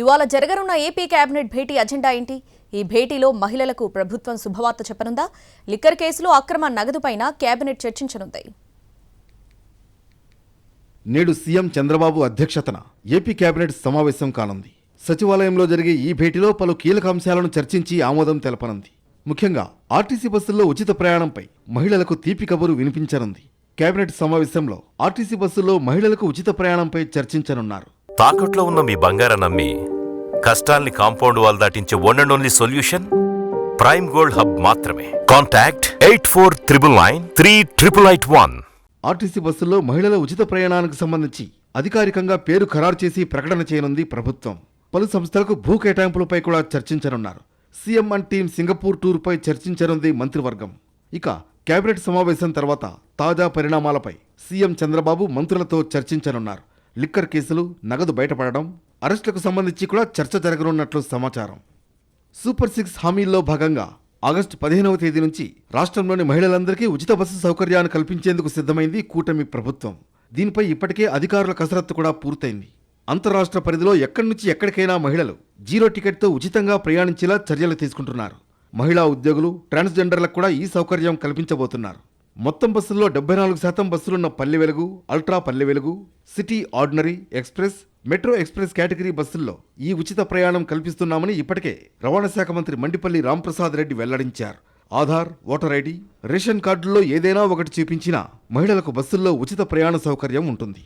ఇవాళ జరగనున్న AP cabinet భేటీ agenda ఏంటి? ఈ భేటీలో మహిళలకు ప్రభుత్వం శుభవార్త చెప్పనుందా? లిక్కర్ కేసులో అక్రమ నగదుపైన కేబినెట్ చర్చించనుంది. నేడు సీఎం చంద్రబాబు అధ్యక్షతన ఏపీ కేబినెట్ సమావేశం కానుంది. సచివాలయంలో జరిగే ఈ భేటీలో పలు కీలక అంశాలను చర్చించి ఆమోదం తెలపనుంది. ముఖ్యంగా ఆర్టీసీ బస్సుల్లో ఉచిత ప్రయాణంపై మహిళలకు తీపి కబురు వినిపించనుంది. కేబినెట్ సమావేశంలో ఆర్టీసీ బస్సుల్లో మహిళలకు ఉచిత ప్రయాణంపై చర్చించనున్నారు. తాకట్లో ఉన్న మీ బంగారం నమ్మి కష్టాల్ని కాంపౌండ్ వాల్ దాటించే one and only solution prime gold hub మాత్రమే. కాంటాక్ట్ 8499938881. ఆర్టీసీ బస్సుల్లో మహిళల ఉచిత ప్రయాణానికి సంబంధించి అధికారికంగా పేరు ఖరారు చేసి ప్రకటన చేయనుంది ప్రభుత్వం. పలు సంస్థలకు భూ కేటాయింపులపై కూడా చర్చించనున్నారు. సీఎం అండ్ టీం సింగపూర్ టూర్పై చర్చించనుంది మంత్రివర్గం. ఇక కేబినెట్ సమావేశం తర్వాత తాజా పరిణామాలపై సీఎం చంద్రబాబు మంత్రులతో చర్చించనున్నారు. లిక్కర్ కేసులు, నగదు బయటపడడం, అరెస్టులకు సంబంధించి కూడా చర్చ జరగనున్నట్లు సమాచారం. సూపర్ 6 హామీల్లో భాగంగా ఆగస్టు 15వ తేదీ నుంచి రాష్ట్రంలోని మహిళలందరికీ ఉచిత బస్సు సౌకర్యాన్ని కల్పించేందుకు సిద్ధమైంది కూటమి ప్రభుత్వం. దీనిపై ఇప్పటికే అధికారుల కసరత్తు కూడా పూర్తయింది. అంతరాష్ట్ర పరిధిలో ఎక్కడి నుంచి ఎక్కడికైనా మహిళలు 0 టికెట్తో ఉచితంగా ప్రయాణించేలా చర్యలు తీసుకుంటున్నారు. మహిళా ఉద్యోగులు, ట్రాన్స్జెండర్లకు కూడా ఈ సౌకర్యం కల్పించబోతున్నారు. మొత్తం బస్సుల్లో 74% బస్సులున్న Palle Velugu, ultra Palle Velugu, city ordinary, express, metro express category బస్సుల్లో ఈ ఉచిత ప్రయాణం కల్పిస్తున్నామని ఇప్పటికే రవాణా శాఖ మంత్రి మండిపల్లి రాంప్రసాద్ రెడ్డి వెల్లడించారు. ఆధార్, ఓటర్ ఐడి, రేషన్ కార్డుల్లో ఏదైనా ఒకటి చూపించినా మహిళలకు బస్సుల్లో ఉచిత ప్రయాణ సౌకర్యం ఉంటుంది.